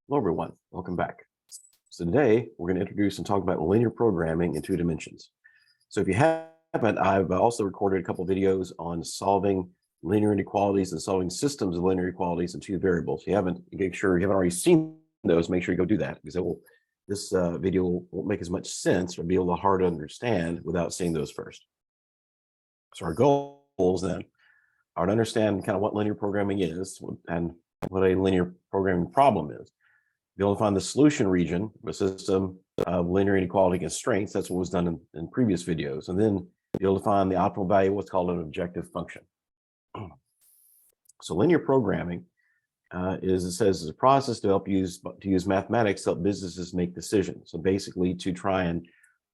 Hello, everyone. Welcome back. So today we're going to introduce and talk about linear programming in two dimensions. So if you haven't, I've also recorded a couple videos on solving linear inequalities and solving systems of linear inequalities in two variables. If you haven't, make sure you haven't already seen those, make sure you go do that because this video won't make as much sense or be able to hard to understand without seeing those first. So our goals then are to understand kind of what linear programming is and what a linear programming problem is. Be able to find the solution region of a system of linear inequality constraints. That's what was done in previous videos. And then be able to find the optimal value of what's called an objective function. So linear programming is a process to help use mathematics to help businesses make decisions. So basically to try and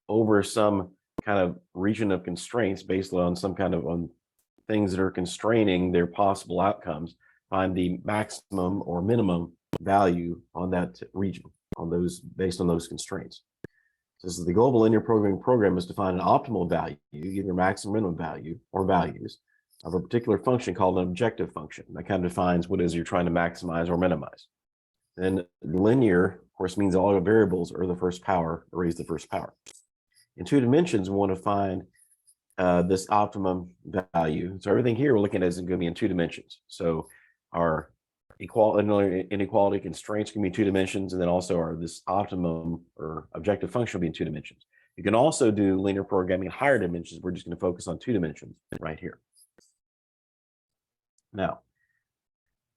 over some kind of region of constraints based on some kind of on things that are constraining their possible outcomes, find the maximum or minimum value on that region, on those based on those constraints. So the goal of a linear programming program is to find an optimal value, either maximum or minimum value or values of a particular function called an objective function. That kind of defines what it is you're trying to maximize or minimize. And linear, of course, means all the variables are the first power, or raise the first power. In two dimensions, we want to find this optimum value. So everything here we're looking at is going to be in two dimensions. So our inequality constraints can be in two dimensions, and then also this optimum or objective function will be in two dimensions. You can also do linear programming in higher dimensions. We're just going to focus on two dimensions right here. Now,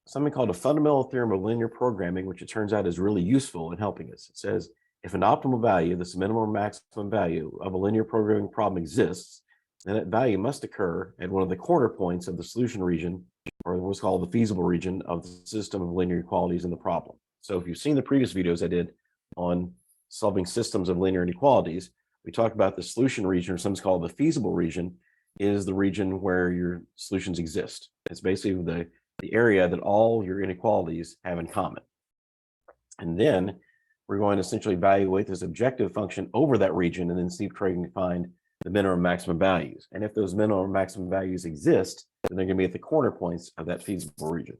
something called a fundamental theorem of linear programming, which it turns out is really useful in helping us. It says if an optimal value, this minimum or maximum value of a linear programming problem exists, then that value must occur at one of the corner points of the solution region, or what's called the feasible region of the system of linear inequalities in the problem. So if you've seen the previous videos I did on solving systems of linear inequalities, we talked about the solution region, or sometimes called the feasible region, is the region where your solutions exist. It's basically the area that all your inequalities have in common. And then we're going to essentially evaluate this objective function over that region and then see if we can find the minimum and maximum values. And if those minimum or maximum values exist, then they're going to be at the corner points of that feasible region.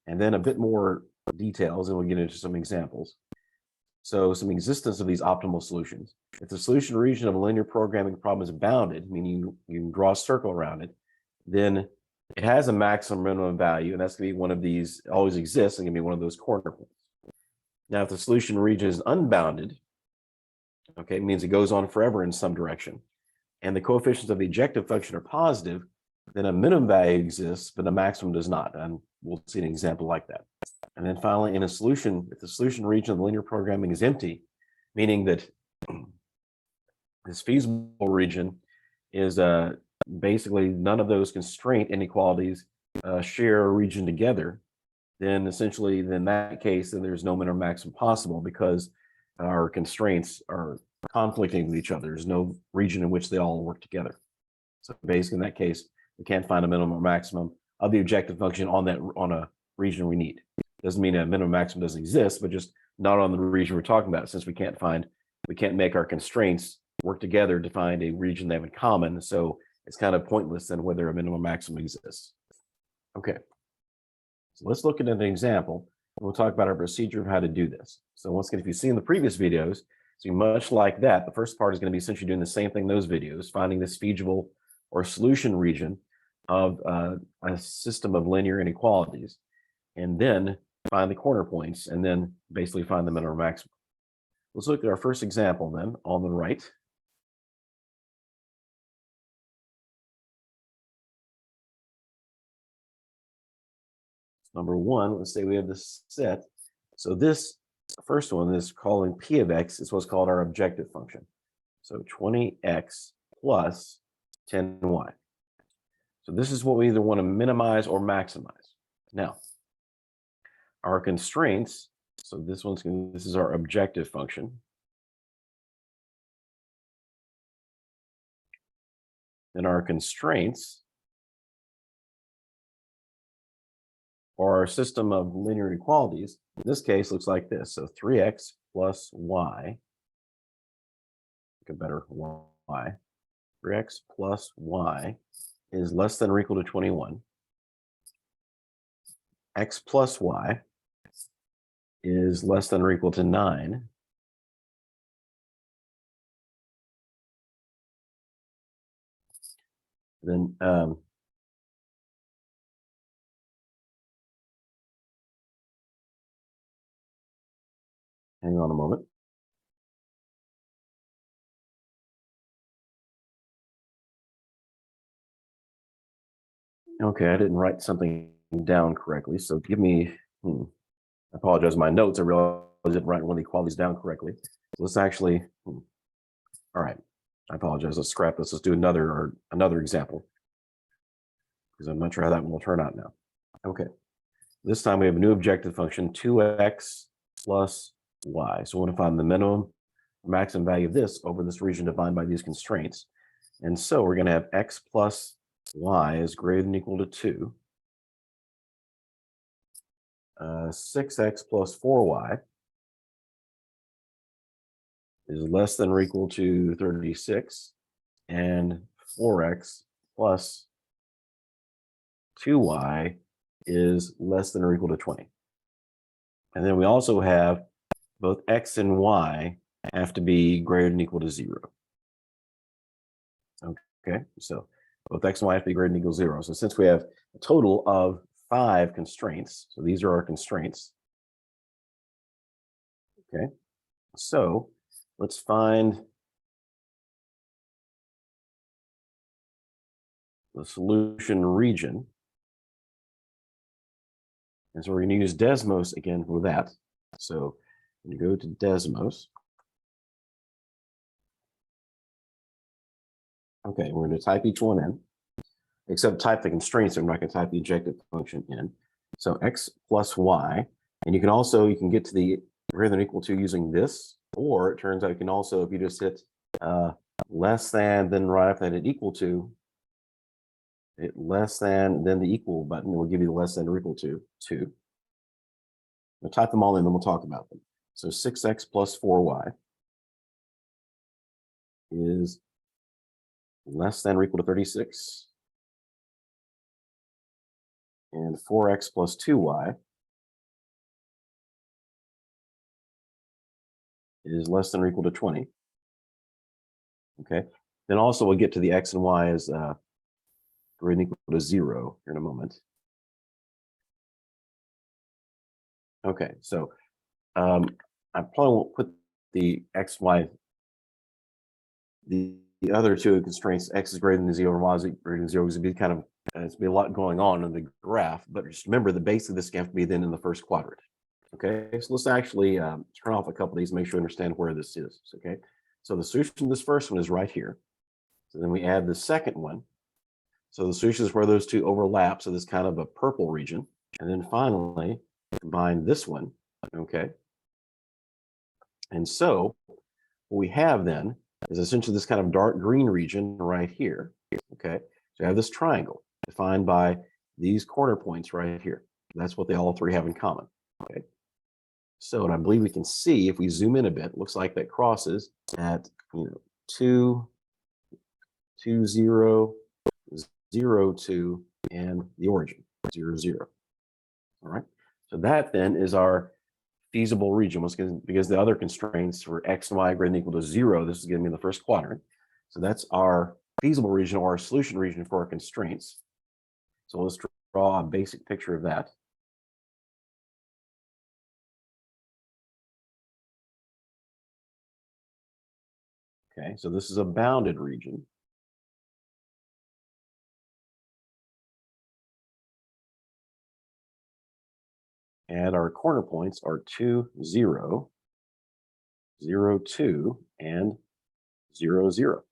And then a bit more details, and we'll get into some examples. So some existence of these optimal solutions. If the solution region of a linear programming problem is bounded, meaning you can draw a circle around it, then it has a maximum minimum value, and that's going to be one of these, always exists, and going to be one of those corner points. Now, if the solution region is unbounded, okay, it means it goes on forever in some direction, and the coefficients of the objective function are positive, then a minimum value exists, but a maximum does not. And we'll see an example like that. And then finally, in a solution, if the solution region of the linear programming is empty, meaning that this feasible region is basically none of those constraint inequalities share a region together, then essentially, in that case, then there's no minimum maximum possible because our constraints are conflicting with each other. There's no region in which they all work together. So basically, in that case, we can't find a minimum or maximum of the objective function on a region we need. Doesn't mean a minimum maximum doesn't exist, but just not on the region we're talking about, since we can't make our constraints work together to find a region they have in common. So it's kind of pointless then whether a minimum or maximum exists. Okay, so let's look at an example. We'll talk about our procedure of how to do this. So once again, if you've seen the previous videos, so much like that, the first part is going to be essentially doing the same thing in those videos, finding this feasible or solution region of a system of linear inequalities, and then find the corner points, and then basically find the minimum or maximum. Let's look at our first example then on the right. Number one, let's say we have this set. So this first one is calling P of X is what's called our objective function. So 20x plus 10y. So this is what we either want to minimize or maximize. Now, our constraints, so this is our objective function. Then our constraints or our system of linear inequalities, in this case, looks like this. So 3x plus y, a better y, 3x plus y is less than or equal to 21. X plus y is less than or equal to 9, then hang on a moment. Okay, I didn't write something down correctly, so give me, I apologize, my notes, I realized I didn't write one of the equalities down correctly. So let's actually, all right, I apologize, let's scrap this, let's do another example, because I'm not sure how that one will turn out now. Okay, this time we have a new objective function, 2x plus y. So we want to find the minimum or maximum value of this over this region defined by these constraints. And so we're going to have x plus y is greater than or equal to 2. 6x plus 4y is less than or equal to 36. And 4x plus 2y is less than or equal to 20. And then we also have both x and y have to be greater than or equal to 0. Okay, so both x and y have to be greater than or equal to 0. So since we have a total of 5 constraints, so these are our constraints. Okay, so let's find the solution region. And so we're going to use Desmos again for that. So you go to Desmos. Okay, we're going to type each one in, except type the constraints. I'm not going to type the objective function in. So x plus y, and you can get to the greater than or equal to using this, or it turns out you can also, if you just hit less than, then right after that, equal to, hit less than, then the equal button, will give you the less than or equal to 2. We'll type them all in, then we'll talk about them. So 6x plus 4y is less than or equal to 36. And 4x plus 2y is less than or equal to 20. Okay. Then also we'll get to the x and y as greater than or equal to 0 here in a moment. Okay, so I probably won't put the x, y, the other two constraints, x is greater than 0 and y is greater than 0, because it'd be kind of, it's be a lot going on in the graph, but just remember the base of this can have to be then in the first quadrant. Okay, so let's actually turn off a couple of these, make sure you understand where this is. Okay, so the solution to this first one is right here. So then we add the second one. So the solution is where those two overlap. So this kind of a purple region. And then finally, combine this one. Okay. And so what we have then is essentially this kind of dark green region right here. Okay. So I have this triangle defined by these corner points right here. That's what they all three have in common. Okay. So, and I believe we can see if we zoom in a bit, it looks like that crosses at 2, 2, 0, 0, 2, and the origin 0, 0. All right. So that then is our feasible region. Because the other constraints for x and y greater than or equal to 0, this is going to be in the first quadrant. So that's our feasible region, or our solution region for our constraints. So let's draw a basic picture of that. Okay, so this is a bounded region. And our corner points are 2, 0, 0, 2, and 0, 0.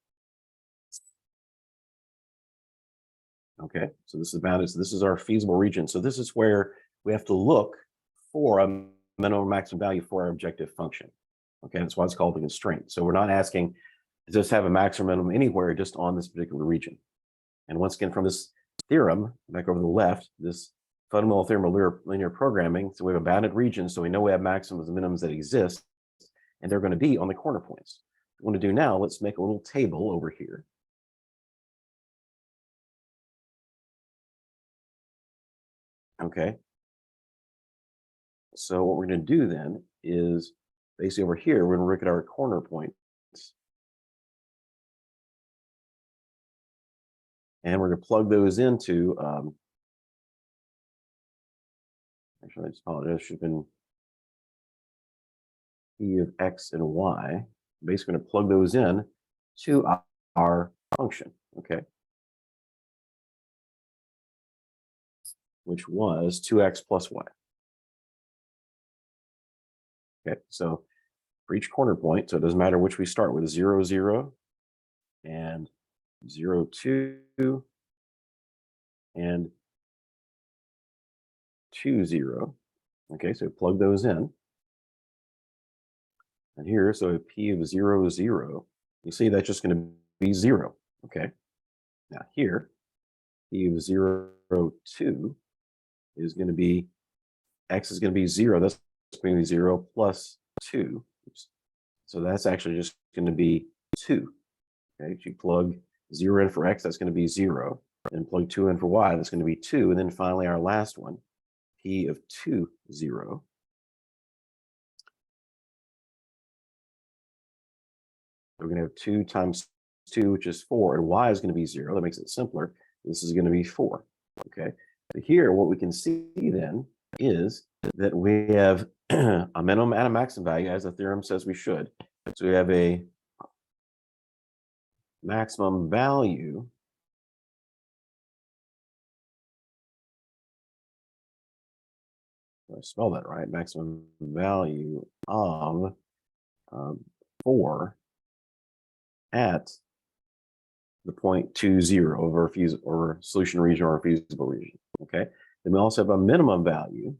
Okay, so this is bounded. So this is our feasible region. So this is where we have to look for a minimum or maximum value for our objective function. Okay, that's why it's called the constraint. So we're not asking, does this have a maximum minimum anywhere, just on this particular region? And once again, from this theorem, back over to the left, this fundamental theorem of linear programming, so we have a bounded region, so we know we have maximums and minimums that exist, and they're going to be on the corner points. What we want to do now, let's make a little table over here. Okay. So what we're going to do then is basically over here, we're going to look at our corner points. And we're going to plug those into, actually, I just apologize, it should have been P of X and Y. Basically going to plug those in to our function, okay? Which was 2x plus y. Okay, so for each corner point, so it doesn't matter which we start with, 0, 0, and 0, 2, and 2, 0. Okay, so plug those in. And here, so P of 0, 0, you see that's just going to be 0. Okay, now here, P of 0, 2 is going to be, X is going to be 0. That's going to be 0 plus 2. Oops. So that's actually just going to be 2. Okay, if you plug 0 in for X, that's going to be 0. And plug 2 in for Y, that's going to be 2. And then finally, our last one, P of 2, 0. We're going to have 2 times 2, which is 4. And Y is going to be 0. That makes it simpler. This is going to be 4. Okay. But here, what we can see then is that we have a minimum and a maximum value, as the theorem says we should. So we have a maximum value I spell that right, maximum value of 4 at the point 20 over or solution region or feasible region. Okay. Then we also have a minimum value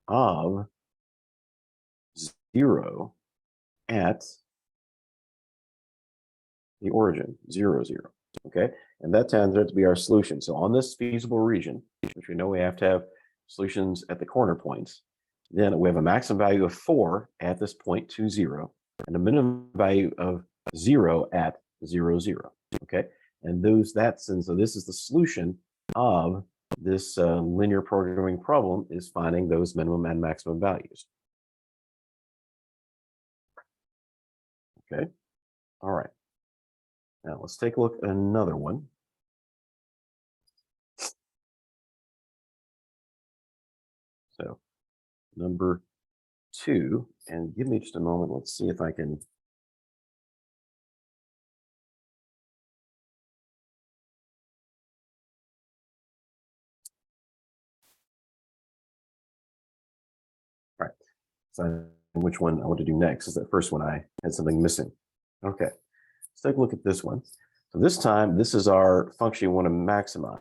of 0 at the origin, 0, 0. Okay. And that turns out to be our solution. So on this feasible region, which we know we have to have solutions at the corner points, then we have a maximum value of 4 at this point 20 and a minimum value of 0 at 0, 0. Okay. And so this is the solution of this linear programming problem, is finding those minimum and maximum values. Okay. All right. Now let's take a look at another one. So number 2, and give me just a moment. Let's see if I can. All right. So which one I want to do next is that first one I had something missing. Okay. Let's take a look at this one. So this time, this is our function you want to maximize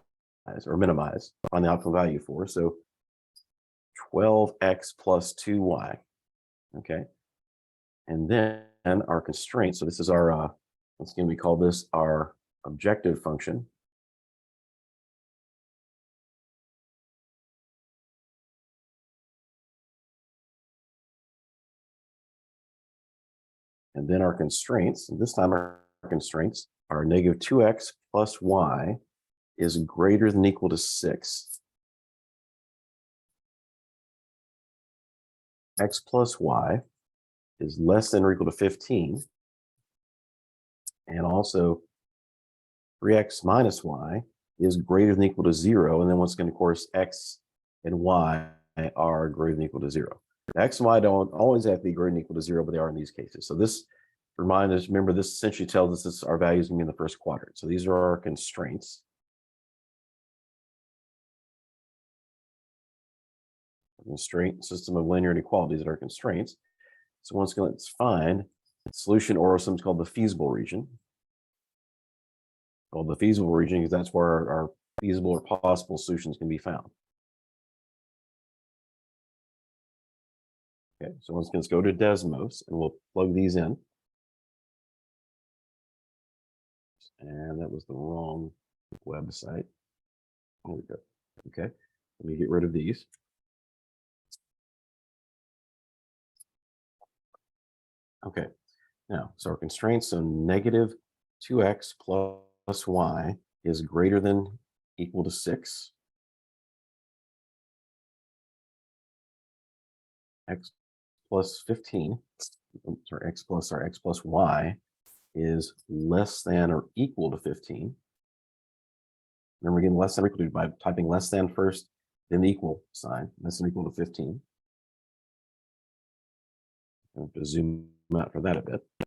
or minimize on the optimal value for. So 12x plus 2y. Okay. And then our constraint. So this is our, once again, we call this our objective function. And then our constraints, and this time our constraints are negative 2x plus y is greater than or equal to 6. X plus y is less than or equal to 15. And also 3x minus y is greater than or equal to 0. And then once again, of course, x and y are greater than or equal to 0. X and y don't always have to be greater than or equal to 0, but they are in these cases. So this, remind us, remember, this essentially tells us our values going to be in the first quadrant. So these are our constraints. Constraint system of linear inequalities that are constraints. So once again, let's find the solution, or something called the feasible region. Well, the feasible region, because that's where our feasible or possible solutions can be found. Okay, so once again, let's go to Desmos and we'll plug these in. And that was the wrong website. There we go. Okay, let me get rid of these. Okay, now, so our constraints, so negative 2x plus y is greater than or equal to 6. x plus 15, or x plus y is less than or equal to 15. Remember, getting less than or equal to by typing less than first, then the equal sign, less than or equal to 15. I have to zoom out for that a bit to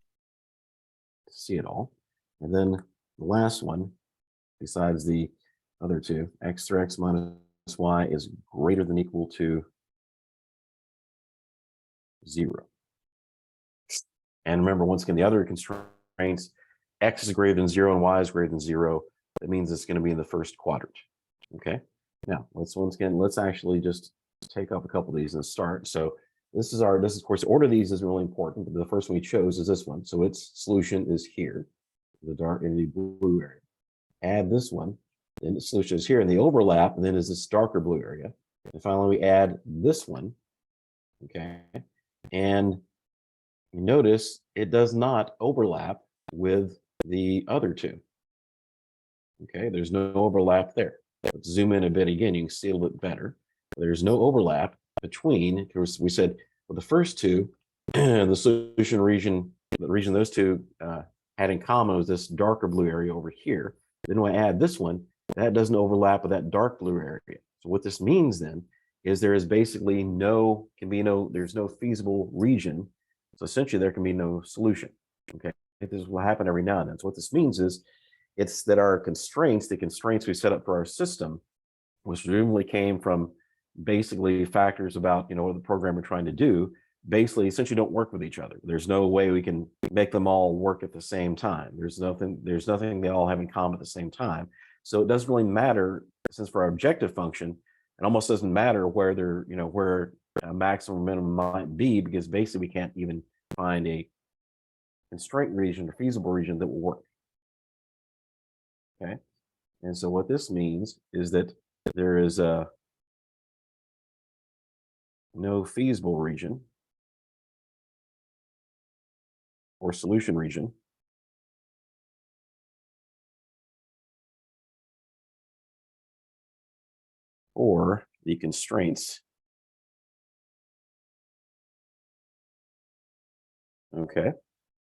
see it all. And then the last one, besides the other two, x through x minus y is greater than or equal to 0. And remember, once again, the other constraints, x is greater than 0 and y is greater than 0. That means it's going to be in the first quadrant. Okay. Now, let's actually just take up a couple of these and start. So this is of course, the order of these is really important, but the first one we chose is this one. So its solution is here, the dark in the blue area. Add this one, then the solution is here in the overlap, and then is this darker blue area. And finally, we add this one. Okay. And you notice it does not overlap with the other two. Okay, there's no overlap there. Let's zoom in a bit again. You can see a little bit better. There's no overlap between, because we said, well, the first two, the solution region, the region those two had in common was this darker blue area over here. Then when I add this one, that doesn't overlap with that dark blue area. So what this means then is there is basically there's no feasible region. So essentially there can be no solution. Okay, this will happen every now and then. So what this means is it's that our constraints, the constraints we set up for our system, which presumably came from basically factors about, what the program we're trying to do, basically essentially don't work with each other. There's no way we can make them all work at the same time. There's nothing they all have in common at the same time. So it doesn't really matter, since for our objective function, it almost doesn't matter where where a maximum or minimum might be, because basically we can't even find a constraint region or feasible region that will work. Okay. And so what this means is that there is no feasible region or solution region or the constraints. Okay.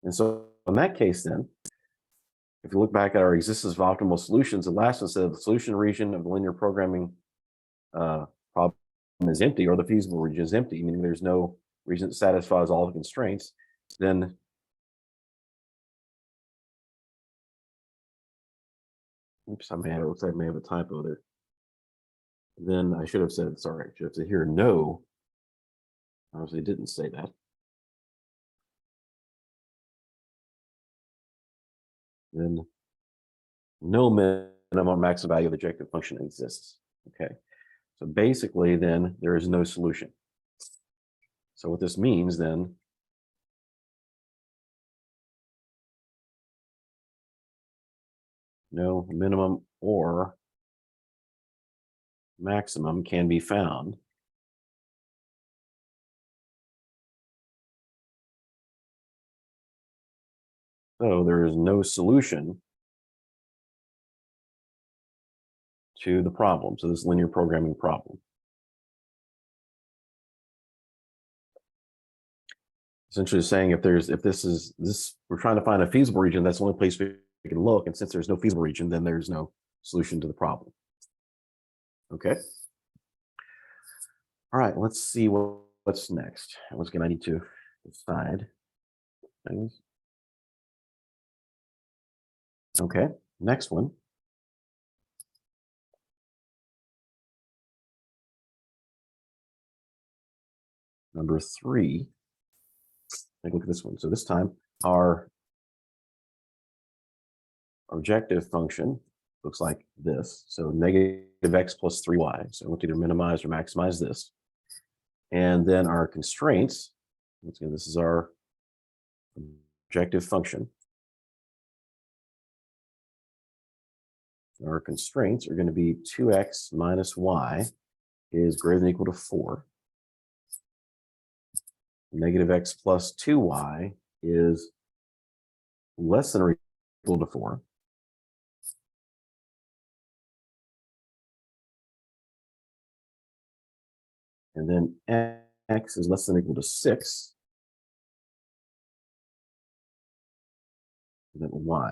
And so in that case, then, if you look back at our existence of optimal solutions, the last one said the solution region of the linear programming problem is empty, or the feasible region is empty, meaning there's no region that satisfies all the constraints. Then oops, it looks like I may have a typo there. Then I should have said, sorry, I should have said here no. Obviously didn't say that. Then no minimum maximum value of the objective function exists. Okay. So basically then there is no solution. So what this means then, no minimum or maximum can be found. So there is no solution to the problem. So this linear programming problem. Essentially saying if we're trying to find a feasible region, that's the only place we can look. And since there's no feasible region, then there's no solution to the problem. Okay. All right, let's see what's next. Once again, I need to decide things. Okay, next one. Number 3. Take a look at this one. So this time our objective function looks like this. So negative x plus 3y. So I want to either minimize or maximize this. And then our constraints, once again, this is our objective function. Our constraints are going to be 2x minus y is greater than or equal to 4. Negative x plus 2y is less than or equal to 4. And then x is less than or equal to 6, then y.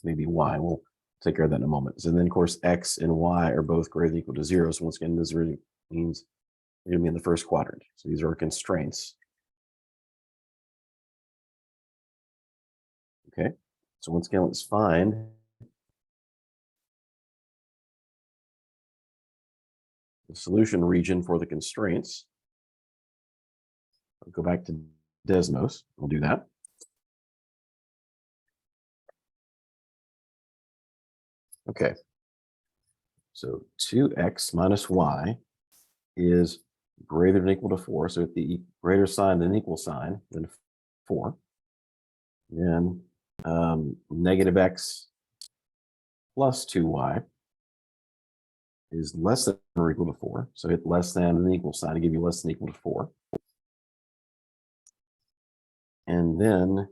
Maybe y. We'll take care of that in a moment. So then, of course, x and y are both greater than or equal to 0. So once again, this really means we're going to be in the first quadrant. So these are our constraints. Okay. So once again, let's find the solution region for the constraints. I'll go back to Desmos. We'll do that. Okay. So 2x minus y is greater than or equal to 4. So if the greater sign than equal sign, then 4. Then negative x plus 2y is less than or equal to 4. So hit less than and equal sign to give you less than equal to 4. And then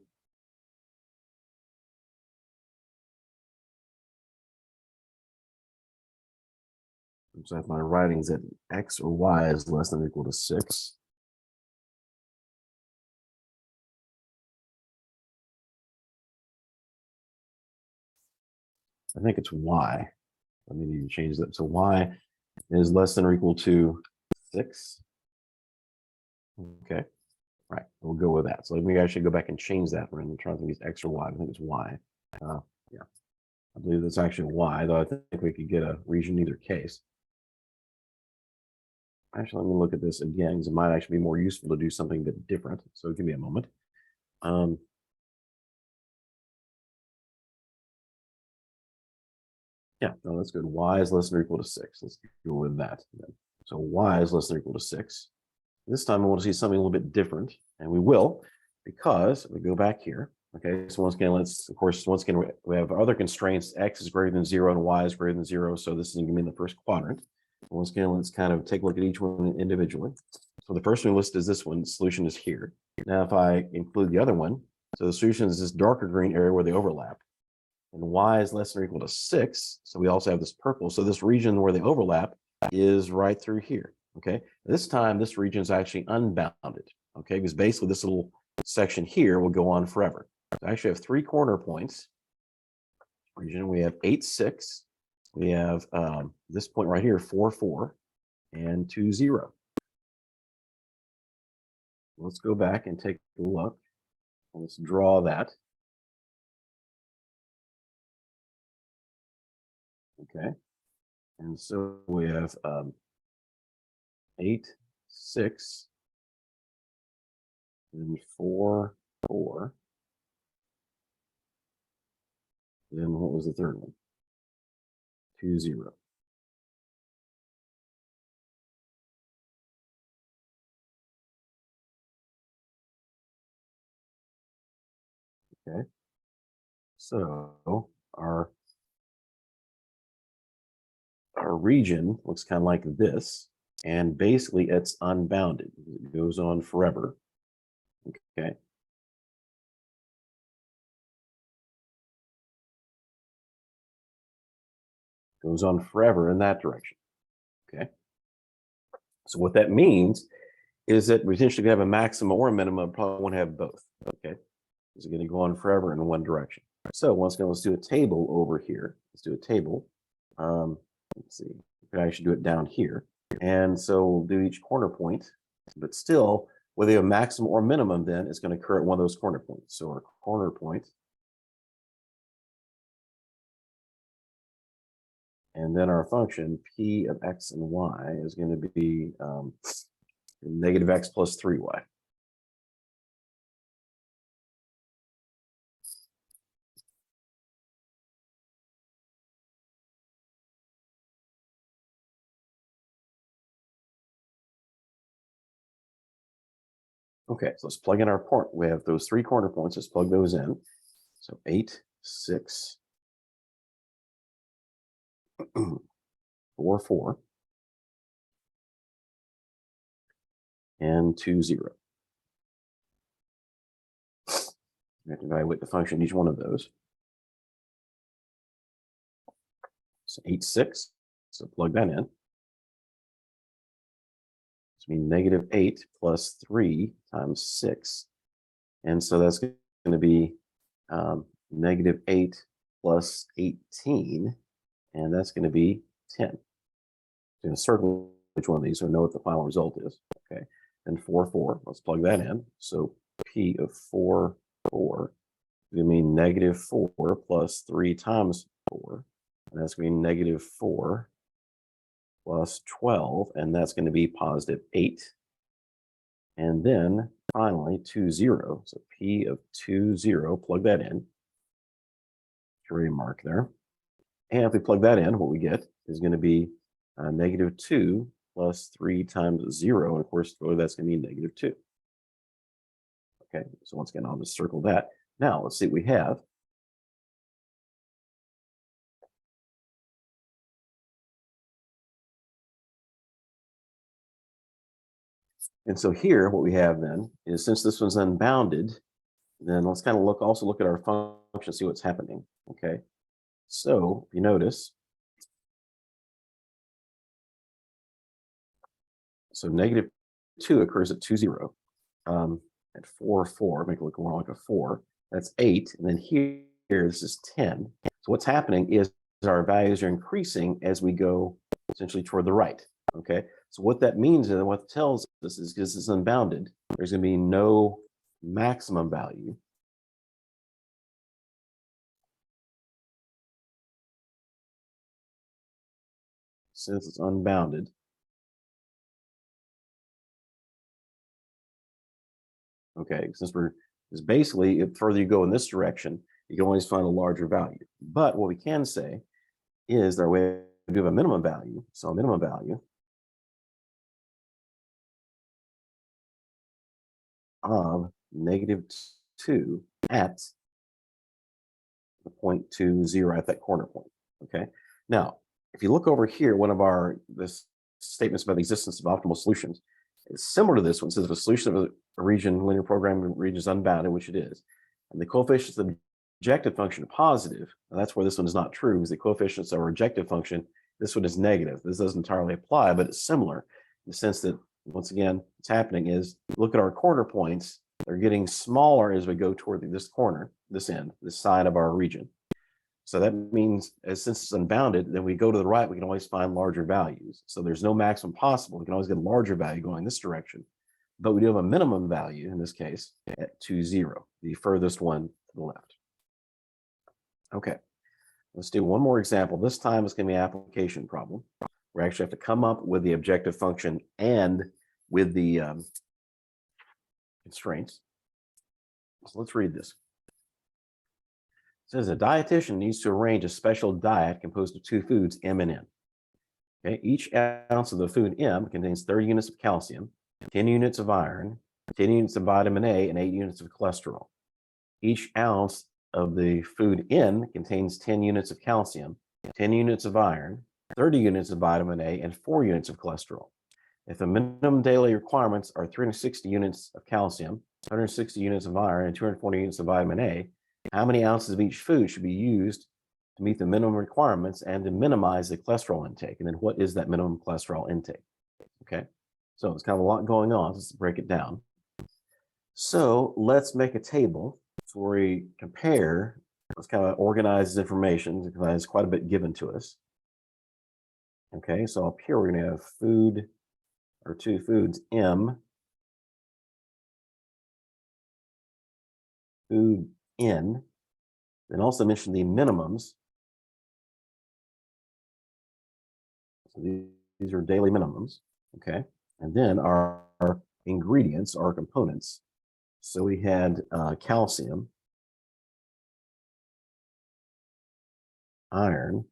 so if my writing is that x or y is less than or equal to 6. I think it's y. Let me need to change that. So y is less than or equal to 6. Okay. Right. We'll go with that. So maybe I should go back and change that. We're trying to think it's x or y. I think it's y. Yeah. I believe that's actually y, though I think we could get a region in either case. Actually, let me look at this again, because it might actually be more useful to do something a bit different. So give me a moment. Yeah, no, that's good. Y is less than or equal to 6. Let's go with that. So y is less than or equal to 6. This time I want to see something a little bit different, and we will, because we go back here. Okay, so once again, of course, we have other constraints. X is greater than 0 and y is greater than 0. So this is going to be in the first quadrant. Once again, let's kind of take a look at each one individually. So the first one listed is this one. The solution is here. Now, if I include the other one, so the solution is this darker green area where they overlap. And y is less than or equal to 6. So we also have this purple. So this region where they overlap is right through here. Okay. This time, this region is actually unbounded. Okay. Because basically, this little section here will go on forever. So I actually have 3 corner points. Region, we have 8, 6. We have this point right here, 4, 4, and 2, 0. Let's go back and take a look. Let's draw that. Okay. And so we have 8, 6, then 4, 4. Then what was the third one? 2, 0. Okay. So our region looks kind of like this, and basically it's unbounded. It goes on forever. Okay. Goes on forever in that direction. Okay. So what that means is that we essentially have a maximum or a minimum, probably want to have both. Okay. It's going to go on forever in one direction. So once again, let's do a table over here. Let's do a table. Let's see. I should do it down here. And so we'll do each corner point, but still, whether you have maximum or minimum, then it's going to occur at one of those corner points. So our corner point, and then our function p of x and y is going to be negative x plus 3y. Okay, so let's plug in our point. We have those 3 corner points. Let's plug those in. So 8, 6, 4, 4, and 2, 0. We have to evaluate the function each one of those. So 8, 6. So plug that in. It's going to be -8 plus 3 times 6. And so that's going to be -8 plus 18. And that's going to be 10. I'm going to circle which one of these so I know what the final result is. Okay. And 4, 4. Let's plug that in. So P of 4, 4. Going to mean -4 plus 3 times 4. And that's going to be -4 plus 12. And that's going to be +8. And then finally 2, 0. So P of 2, 0, plug that in. Jury mark there. And if we plug that in, what we get is going to be -2 plus 3 times 0. And of course, that's going to be -2. Okay, so once again, I'll just circle that. Now, let's see what we have. And so here, what we have then is, since this one's unbounded, then let's kind of also look at our function, see what's happening. Okay, so if you notice, so -2 occurs at 2, 0. At 4, 4, make it look more like a 4. That's 8. And then here, this is 10. So what's happening is our values are increasing as we go essentially toward the right. Okay. So what that means, and what it tells us, is because it's unbounded, there's going to be no maximum value. Since it's unbounded. Okay, because basically, the further you go in this direction, you can always find a larger value. But what we can say is that we have a minimum value. So a minimum value of -2 at the point 2, 0 at that corner point. Okay. Now, if you look over here, one of this statements about the existence of optimal solutions is similar to this one. It says if a solution of a region, linear programming region, is unbounded, which it is, and the coefficients of the objective function are positive. Now that's where this one is not true, because the coefficients of our objective function, this one is negative. This doesn't entirely apply, but it's similar in the sense that, once again, what's happening is, look at our corner points. They're getting smaller as we go toward this corner, this end, this side of our region. So that means, since it's unbounded, then we go to the right, we can always find larger values. So there's no maximum possible. We can always get a larger value going this direction. But we do have a minimum value, in this case, at 2, 0, the furthest one to the left. Okay, let's do one more example. This time it's going to be an application problem. We actually have to come up with the objective function and with the constraints. So let's read this. It says a dietitian needs to arrange a special diet composed of 2 foods, M and N. Okay, each ounce of the food M contains 30 units of calcium, 10 units of iron, 10 units of vitamin A, and 8 units of cholesterol. Each ounce of the food N contains 10 units of calcium, 10 units of iron, 30 units of vitamin A, and 4 units of cholesterol. If the minimum daily requirements are 360 units of calcium, 160 units of iron, and 240 units of vitamin A, how many ounces of each food should be used to meet the minimum requirements and to minimize the cholesterol intake? And then what is that minimum cholesterol intake? Okay, so it's kind of a lot going on. Let's break it down. So let's make a table where we compare. Let's kind of organize this information because there's quite a bit given to us. Okay, so up here we're going to have food, or 2 foods, M, food N, then also mention the minimums. So these are daily minimums, okay? And then our ingredients, our components. So we had calcium, iron,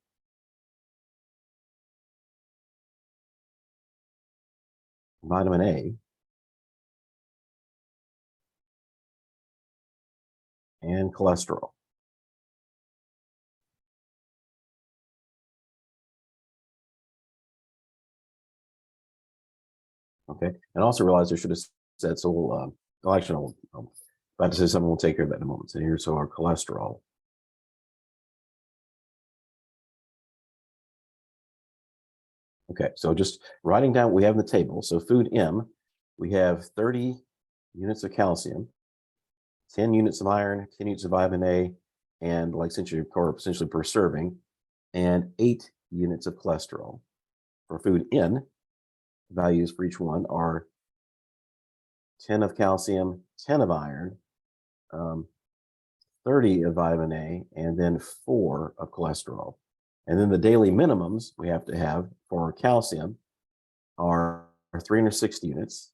vitamin A, and cholesterol. Okay, and also realize I should have said, so well, actually, I'll about to say something, we'll take care of that in a moment. So here's our cholesterol. Okay, so just writing down what we have in the table. So food M, we have 30 units of calcium, 10 units of iron, 10 units of vitamin A, and like essentially per serving, and 8 units of cholesterol. For food N, values for each one are 10 of calcium, 10 of iron, um, 30 of vitamin A, and then 4 of cholesterol. And then the daily minimums we have to have for calcium are 360 units,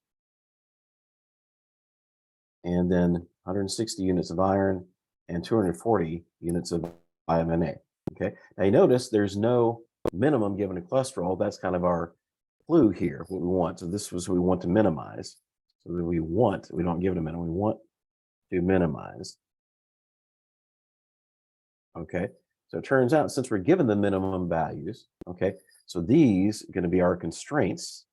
and then 160 units of iron, and 240 units of vitamin A. Okay. Now you notice there's no minimum given to cholesterol. That's kind of our clue here, what we want. So this was what we want to minimize. So that we don't give it a minimum, we want to minimize. Okay. So it turns out since we're given the minimum values, okay, so these are going to be our constraints.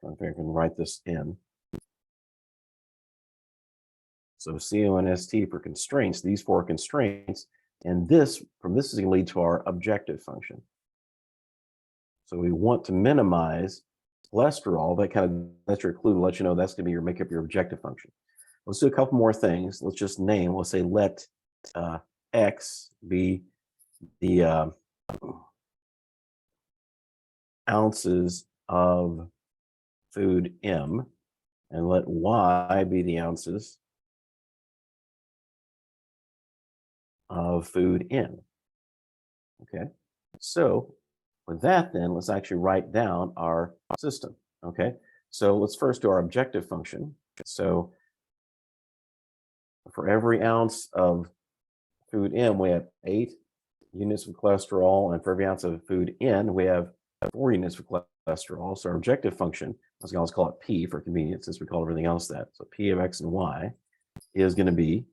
I think I can write this in. So CONST for constraints, these 4 constraints, and this is going to lead to our objective function. So we want to minimize cholesterol. That's your clue to let you know that's going to be make up your objective function. Let's do a couple more things. Let's just name. Let's say let X be the ounces of food M, and let Y be the ounces of food N. Okay, so with that, then let's actually write down our system. Okay, so let's first do our objective function. So for every ounce of food M, we have 8 units of cholesterol, and for every ounce of food N, we have 4 units of cholesterol. So our objective function, let's call it P for convenience, since we call everything else that. So P of X and Y is going to be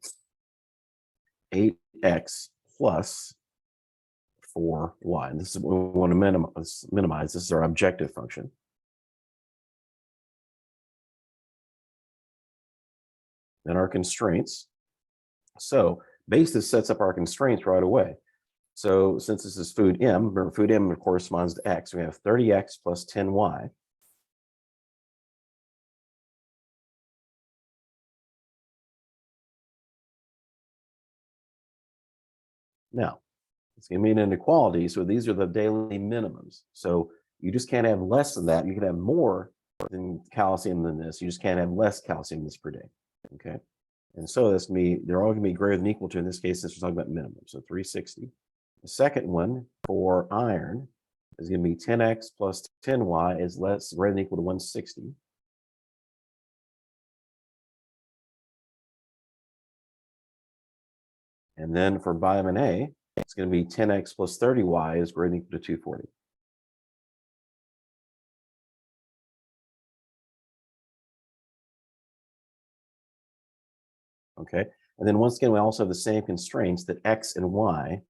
8X plus 4Y. And this is what we want to minimize. This is our objective function. Then our constraints. So basis sets up our constraints right away. So since this is food M, remember food M corresponds to X. We have 30X plus 10Y. Now, it's going to be an inequality. So these are the daily minimums. So you just can't have less than that. You can have more than calcium than this. You just can't have less calcium than this per day. Okay. And so that's me. They're all going to be greater than equal to, in this case, since we're talking about minimum. So 360. The second one for iron is going to be 10X plus 10Y is greater than equal to 160. And then for vitamin A, it's going to be 10X plus 30Y is greater than equal to 240. Okay. And then once again, we also have the same constraints that X and Y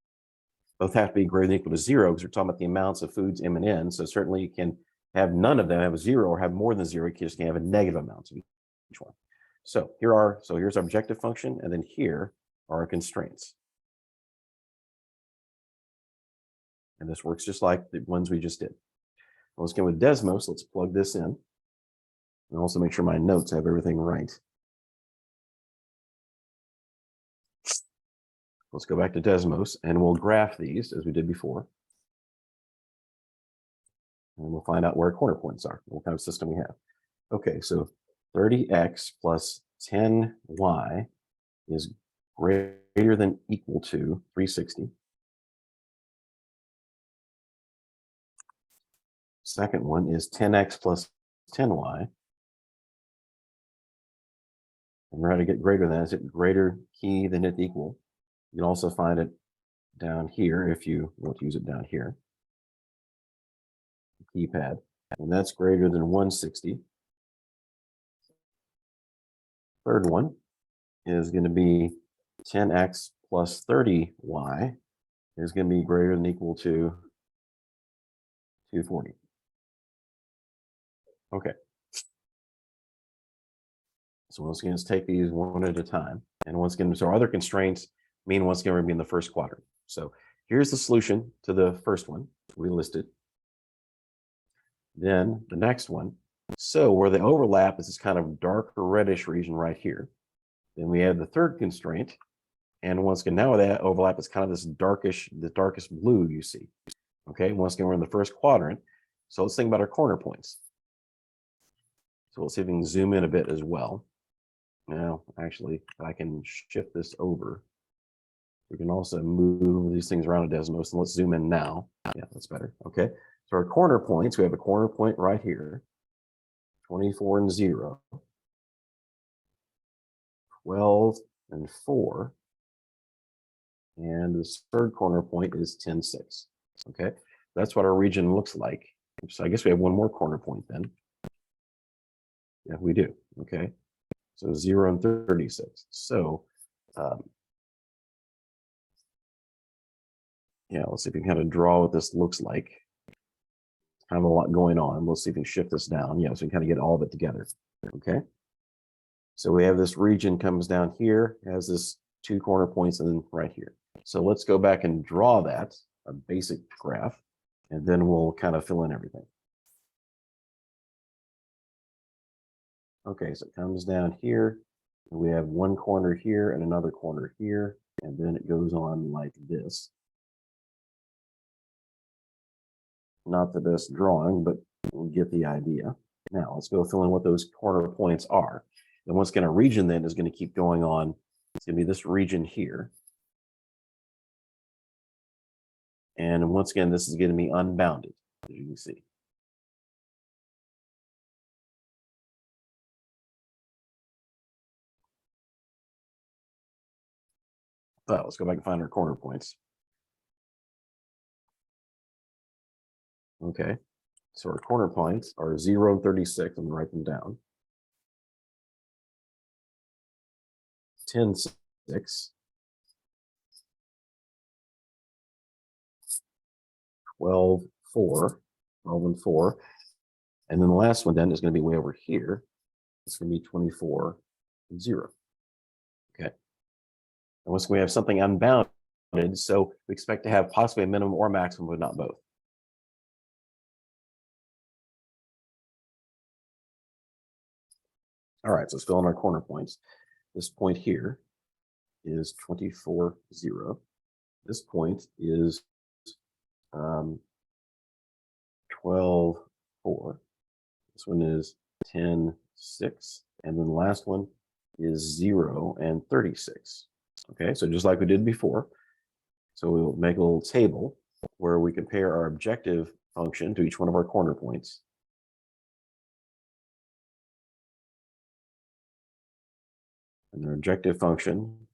both have to be greater than or equal to 0, because we're talking about the amounts of foods M and N. So certainly you can have none of them have a 0 or have more than 0. You just can't have a negative amount of each one. So here's our objective function, and then here are our constraints. And this works just like the ones we just did. Let's get with Desmos. Let's plug this in. And also make sure my notes have everything right. Let's go back to Desmos, and we'll graph these as we did before. And we'll find out where corner points are, what kind of system we have. Okay, so 30X plus 10Y is greater than equal to 360. Second one is 10X plus 10Y. And we're going to get greater than. Is it greater key than it equal? You can also find it down here if you want to use it down here. Keypad. And that's greater than 160. Third one is going to be 10X plus 30Y is going to be greater than equal to 240. Okay. So once again, let's take these one at a time. And once again, so our other constraints mean once again we're going to be in the first quadrant. So here's the solution to the first one we listed. Then the next one. So where they overlap is this kind of darker reddish region right here. Then we have the third constraint. And once again, now that overlap is kind of this darkish, the darkest blue you see. Okay, once again, we're in the first quadrant. So let's think about our corner points. So let's see if we can zoom in a bit as well. Now, actually, I can shift this over. We can also move these things around a Desmos, and let's zoom in now. Yeah, that's better. Okay, so our corner points, we have a corner point right here, 24 and 0, 12 and 4, and this third corner point is 10, 6. Okay, that's what our region looks like. So I guess we have one more corner point then. Yeah, we do. Okay, so 0 and 36. So yeah, let's see if we can kind of draw what this looks like. Kind of a lot going on. Let's see if we can shift this down. Yeah, so we can kind of get all of it together. Okay, so we have this region comes down here, has this 2 corner points, and then right here. So let's go back and draw that, a basic graph, and then we'll kind of fill in everything. Okay, so it comes down here, and we have one corner here and another corner here, and then it goes on like this. Not the best drawing, but we'll get the idea. Now let's go fill in what those corner points are. And once again, a region then is going to keep going on. It's going to be this region here. And once again, this is going to be unbounded, as you can see. But let's go back and find our corner points. Okay, so our corner points are 0 and 36. I'm going to write them down. 10, 6. 12, 4. 12 and 4. And then the last one then is going to be way over here. It's going to be 24 and 0. Okay. And once we have something unbounded, so we expect to have possibly a minimum or maximum, but not both. All right, so let's fill in our corner points. This point here is 24, 0. This point is 12, 4. This one is 10, 6. And then the last one is 0 and 36. Okay, so just like we did before. So we'll make a little table where we compare our objective function to each one of our corner points. And our objective function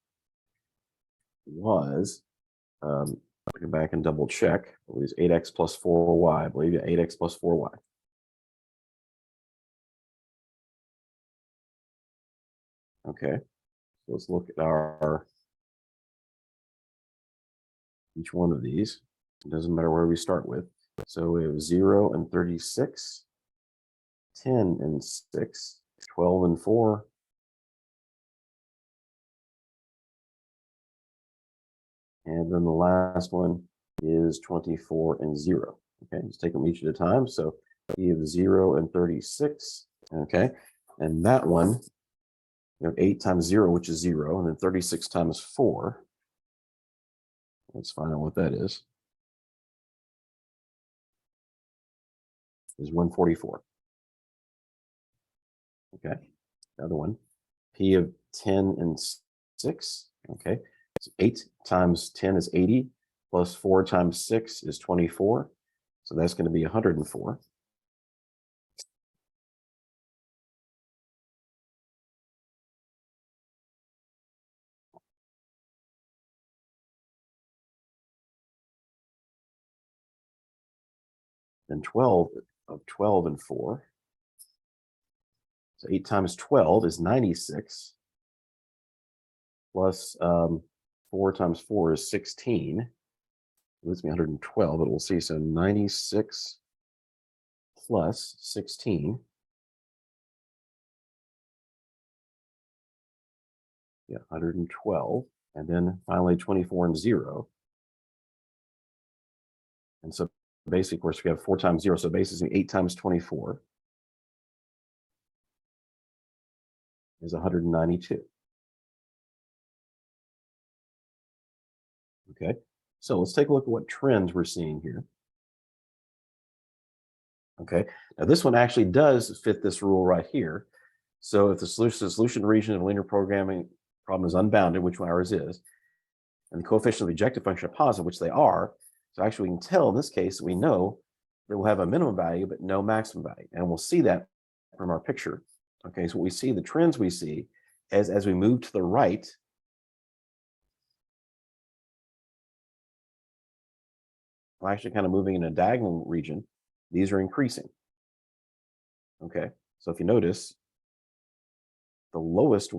was, go back and double check, it was 8x plus 4y. I believe 8x plus 4y. Okay, so let's look at our each one of these. It doesn't matter where we start with. So we have 0 and 36, 10 and 6, 12 and 4, and then the last one is 24 and 0. Okay, let's take them each at a time. So we have 0 and 36. Okay, and that one, we have 8 times 0, which is 0, and then 36 times 4. Let's find out what that is 144. Okay, another one, P of 10 and 6. Okay, so 8 times 10 is 80, plus 4 times 6 is 24. So that's going to be 104. Then 12 of 12 and 4. So 8 times 12 is 96. Plus 4 times 4 is 16. It leaves me 112, but we'll see. So 96 plus 16. Yeah, 112. and then finally 24 and 0. And so basically, of course, we have 4 times 0. So basically 8 times 24 is 192. Okay, so let's take a look at what trends we're seeing here. Okay, now this one actually does fit this rule right here. So if the solution region of a linear programming problem is unbounded, which ours is, and the coefficient of the objective function are positive, which they are, so actually we can tell in this case, we know that we'll have a minimum value, but no maximum value. And we'll see that from our picture. Okay, so what we see, the trends we see as we move to the right, we're actually kind of moving in a diagonal region. These are increasing. Okay, so if you notice, the lowest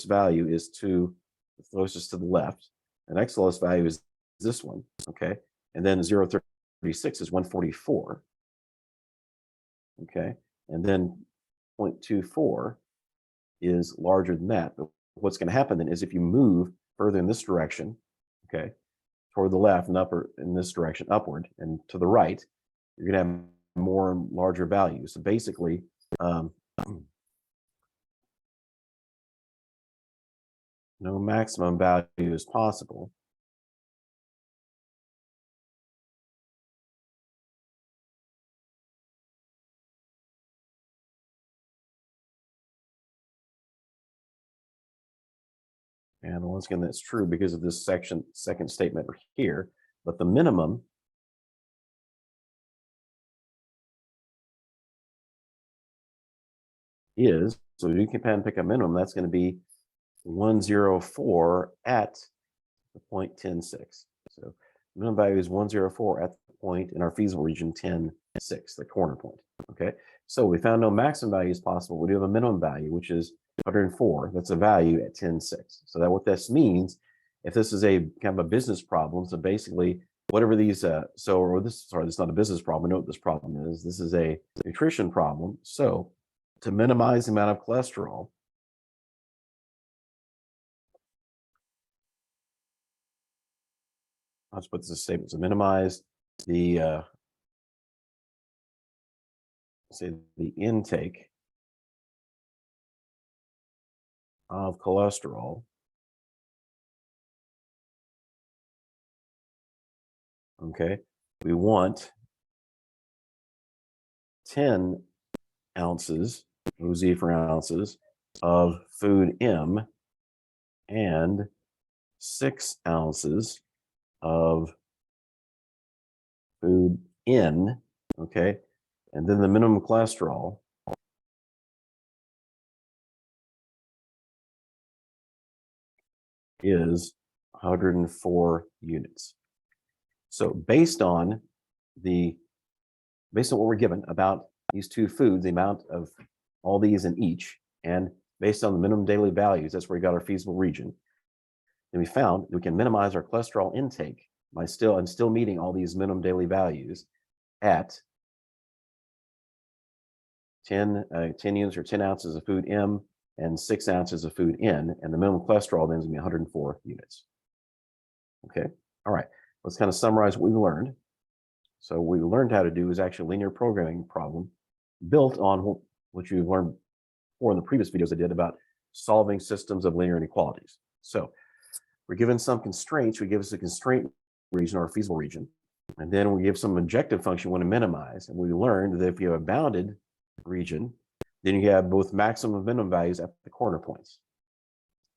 value is the closest to the left. The next lowest value is this one. Okay, and then 0.36 is 144. Okay, and then 0.24 is larger than that. But what's going to happen then is if you move further in this direction, okay, toward the left and upper in this direction, upward and to the right, you're going to have more and larger values. So basically, no maximum value is possible. And once again, that's true because of this second statement here. But the minimum is, so you can pick a minimum, that's going to be 104 at the point 10.6. So minimum value is 104 at the point in our feasible region 10.6, the corner point. Okay, so we found no maximum value is possible. We do have a minimum value, which is 104. That's a value at 10.6. So that what this means, if this is a kind of a business problem, so basically whatever these, this is not a business problem. I know what this problem is. This is a nutrition problem. So to minimize the amount of cholesterol, let's put this as a statement, to minimize the say the intake of cholesterol. Okay, we want 10 ounces, OZ for ounces, of food M and 6 ounces of food N. Okay, and then the minimum cholesterol is 104 units. So based on what we're given about these two foods, the amount of all these in each, and based on the minimum daily values, that's where we got our feasible region. And we found that we can minimize our cholesterol intake by still meeting all these minimum daily values at 10 units or 10 ounces of food M and 6 ounces of food N, and the minimum cholesterol then is going to be 104 units. Okay, all right, let's kind of summarize what we learned. So what we learned how to do is actually a linear programming problem built on what you've learned before in the previous videos I did about solving systems of linear inequalities. So we're given some constraints. We give us a constraint region or a feasible region, and then we give some objective function we want to minimize. And we learned that if you have a bounded region, then you have both maximum and minimum values at the corner points.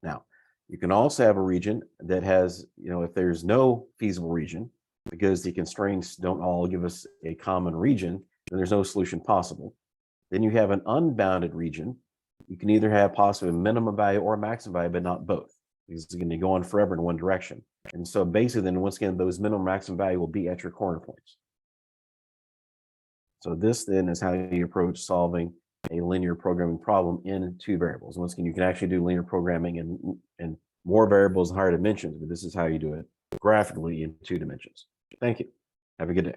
Now, you can also have a region that has, if there's no feasible region, because the constraints don't all give us a common region, then there's no solution possible. Then you have an unbounded region. You can either have possibly a minimum value or a maximum value, but not both, because it's going to go on forever in one direction. And so basically, then once again, those minimum maximum value will be at your corner points. So this then is how you approach solving a linear programming problem in two variables. Once again, you can actually do linear programming in more variables and higher dimensions, but this is how you do it graphically in 2 dimensions. Thank you. Have a good day.